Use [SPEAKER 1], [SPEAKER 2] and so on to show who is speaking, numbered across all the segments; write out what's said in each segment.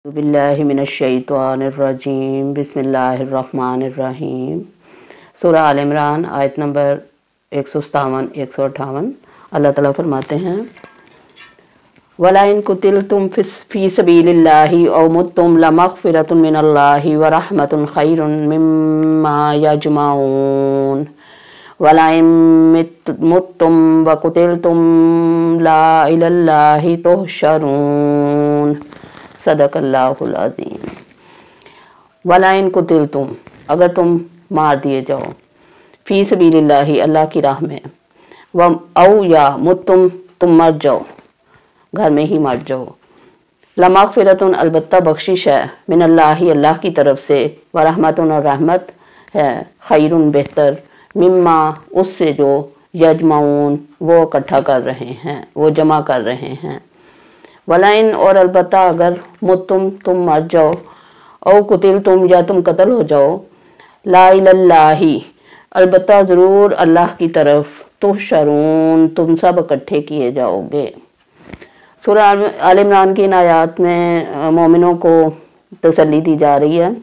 [SPEAKER 1] बिल्लाहि मिनश्शैतानिर्रजीम बिस्मिल्लाहिर्रहमानिर्रहीम। सूरह आल इमरान आयत नंबर 157-158। अल्लाह ताला फरमाते हैं, वला इन कुतिलतुम फी सबीलिल्लाहि औ मुत्तुम लमग़फ़िरतुन मिनल्लाहि व रहमतुन खैरुन मिम्मा यजमऊन वला इन मुत्तुम व कुतिलतुम ला इलल्लाहि तुहशरून। सदक़ल्लाहुल अज़ीम। वला इन कुतिलतुम, अगर तुम मार दिए जाओ, फी सबीलिल्लाहि, अल्लाह की राह में, व औ या मुत्तुम, तुम मर जाओ, घर में ही मर जाओ, लमग़फ़िरतुन, अलबत्ता बख्शिश है, मिनल्लाहि, अल्लाह की तरफ से, व रहमतुन, और रहमत है, खैरुन, बेहतर, मिम्मा, उससे जो, यजमऊन, वो इकट्ठा कर रहे हैं, वो जमा कर रहे हैं। वलाइन, और अलबत्ता अगर, मुत्तुम, तुम मर जाओ, औ कुतिल तुम, या तुम कत्ल हो जाओ, ला इलल्लाही, अलबत्ता ज़रूर अल्लाह की तरफ, तुहशरून, तुम सब इकट्ठे किए जाओगे। सूरह आल इमरान की इन आयात में मोमिनों को तसल्ली दी जा रही है।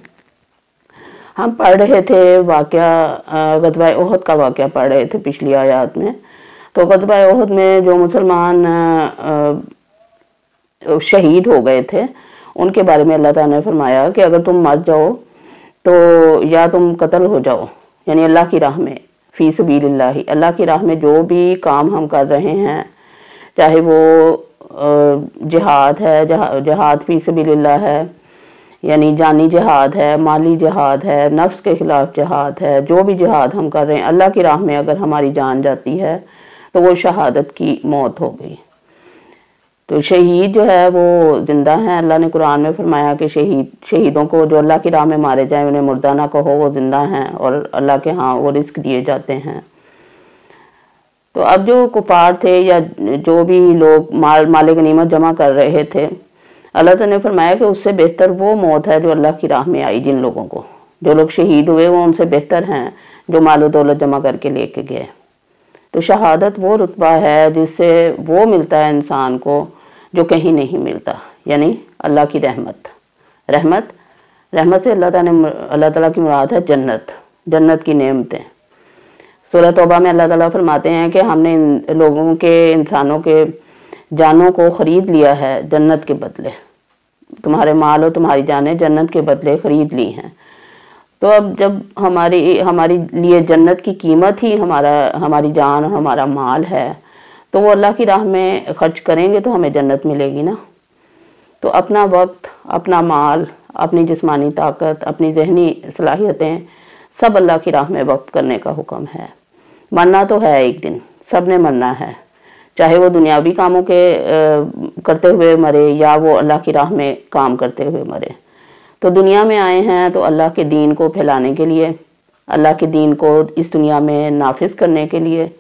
[SPEAKER 1] हम पढ़ रहे थे वाक़या, ग़ज़वा उहद का वाक़या पढ़ रहे थे पिछली आयात में। तो ग़ज़वा उहद में जो मुसलमान शहीद हो गए थे, उनके बारे में अल्लाह ताला ने फरमाया कि अगर तुम मर जाओ तो या तुम कत्ल हो जाओ, यानी अल्लाह की राह में, फ़ी सबीलिल्लाहि, अल्लाह की राह में जो भी काम हम कर रहे हैं, चाहे वो जिहाद है, जिहाद फ़ी सबीलिल्लाह है, यानी जानी जिहाद है, माली जिहाद है, नफ्स के ख़िलाफ़ जिहाद है, जो भी जिहाद हम कर रहे हैं, अल्लाह की राह में अगर हमारी जान जाती है तो वो शहादत की मौत हो गई। तो शहीद जो है वो जिंदा हैं। अल्लाह ने कुरान में फरमाया कि शहीदों को जो अल्लाह की राह में मारे जाएं, उन्हें मुर्दा ना कहो, वो जिंदा हैं और अल्लाह के यहाँ वो रिस्क दिए जाते हैं। तो अब जो कुफार थे या जो भी लोग माल गनीमत जमा कर रहे थे, अल्लाह ताला ने फरमाया कि उससे बेहतर वो मौत है जो अल्लाह की राह में आई। जिन लोगों को, जो लोग शहीद हुए, वो उनसे बेहतर हैं जो माल दौलत जमा करके लेके गए। तो शहादत वो रुतबा है जिससे वो मिलता है इंसान को जो कहीं नहीं मिलता, यानी अल्लाह की रहमत। रहमत से अल्लाह ताला की मुराद है जन्नत, जन्नत की नेमतें। सूरह तौबा में अल्लाह ताला फरमाते हैं कि हमने इन लोगों के, इंसानों के जानों को ख़रीद लिया है जन्नत के बदले। तुम्हारे माल और तुम्हारी जानें जन्नत के बदले ख़रीद ली हैं। तो अब जब हमारी लिए जन्नत की कीमत ही हमारी जान और हमारा माल है, तो वो अल्लाह की राह में खर्च करेंगे तो हमें जन्नत मिलेगी ना। तो अपना वक्त, अपना माल, अपनी जिस्मानी ताकत, अपनी जहनी सलाहियतें, सब अल्लाह की राह में वक्त करने का हुक्म है। मरना तो है एक दिन, सब ने मरना है, चाहे वो दुनियावी कामों के करते हुए मरे या वो अल्लाह की राह में काम करते हुए मरे। तो दुनिया में आए हैं तो अल्लाह के दीन को फैलाने के लिए, अल्लाह के दीन को इस दुनिया में नाफिज करने के लिए,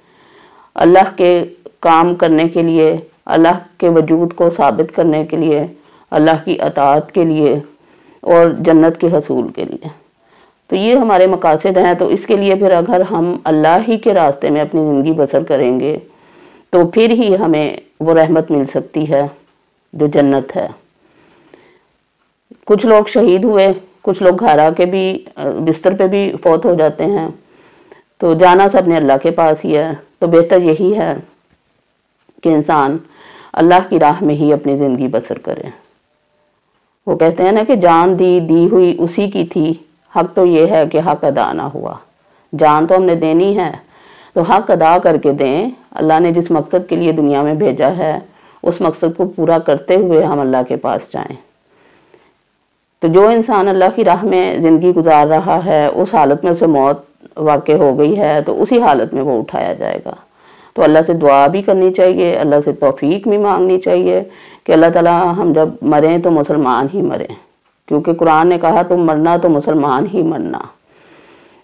[SPEAKER 1] अल्लाह के काम करने के लिए, अल्लाह के वजूद को साबित करने के लिए, अल्लाह की अताअत के लिए और जन्नत के हसूल के लिए। तो ये हमारे मकासद हैं। तो इसके लिए फिर अगर हम अल्लाह ही के रास्ते में अपनी ज़िंदगी बसर करेंगे तो फिर ही हमें वो रहमत मिल सकती है जो जन्नत है। कुछ लोग शहीद हुए, कुछ लोग घर आके भी बिस्तर पे भी फौत हो जाते हैं। तो जाना सब ने अल्लाह के पास ही है। तो बेहतर यही है कि इंसान अल्लाह की राह में ही अपनी ज़िंदगी बसर करे। वो कहते हैं ना कि जान दी हुई उसी की थी, हक तो ये है कि हक अदा ना हुआ। जान तो हमने देनी है, तो हक अदा करके दें। अल्लाह ने जिस मकसद के लिए दुनिया में भेजा है, उस मकसद को पूरा करते हुए हम अल्लाह के पास जाएं। तो जो इंसान अल्लाह की राह में ज़िंदगी गुजार रहा है, उस हालत में उसे मौत वाक़ई हो गई है, तो उसी हालत में वो उठाया जाएगा। तो अल्लाह से दुआ भी करनी चाहिए, अल्लाह से तौफीक भी मांगनी चाहिए कि अल्लाह ताला हम जब मरें तो मुसलमान ही मरें, क्योंकि कुरान ने कहा तुम मरना तो मुसलमान ही मरना।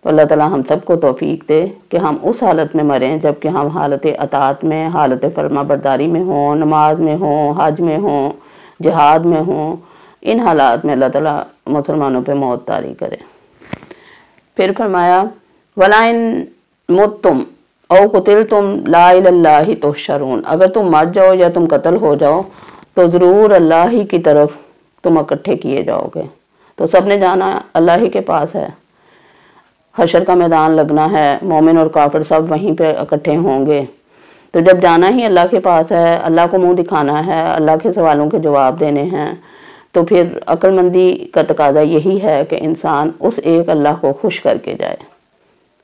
[SPEAKER 1] तो अल्लाह ताला हम सबको तौफीक दे कि हम उस हालत में मरें जबकि हम हालत अताअत में, हालत फरमा बरदारी में हों, नमाज में हों, हज में हों, जिहाद में हों। इन हालात में अल्लाह ताला मुसलमानों पे मौत तारी करे। फिर फरमाया, वला इन मुत्तुम औ कुतिलतुम ला इलल्लाहि तुहशरून, अगर तुम मर जाओ या तुम कत्ल हो जाओ तो ज़रूर अल्लाह ही की तरफ تم اکٹھے کیے جاؤ گے۔ تو سب نے جانا اللہ ہی کے پاس ہے، حشر کا میدان لگنا ہے، مومن اور کافر سب وہیں پہ اکٹھے ہوں گے۔ تو جب جانا ہی اللہ کے پاس ہے، اللہ کو منہ دکھانا ہے، اللہ کے سوالوں کے جواب دینے ہیں، تو پھر عقل مندی کا تقاضا یہی ہے کہ انسان اس ایک اللہ کو خوش کر کے جائے،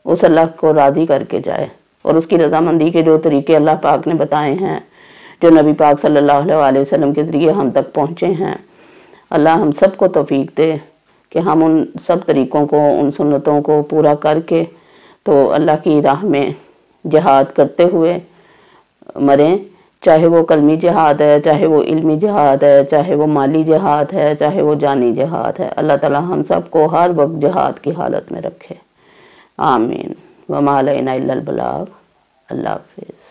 [SPEAKER 1] اس اللہ کو راضی کر کے جائے، اور اس کی رضامندی کے جو طریقے اللہ پاک نے بتائے ہیں، جو نبی پاک صلی اللہ علیہ وسلم کے ذریعے ہم تک پہنچے ہیں، اللہ ہم سب کو توفیق دے کہ ہم ان سب طریقوں کو، ان سنتوں کو پورا کر کے تو اللہ کی راہ میں جہاد کرتے ہوئے مریں، چاہے وہ قلمی جہاد ہے، چاہے وہ علمی جہاد ہے، چاہے وہ مالی جہاد ہے، چاہے وہ جانی جہاد ہے۔ اللہ تعالی ہم سب کو ہر وقت جہاد کی حالت میں رکھے، آمین۔ وما علینا الا البلاغ۔ اللہ حافظ۔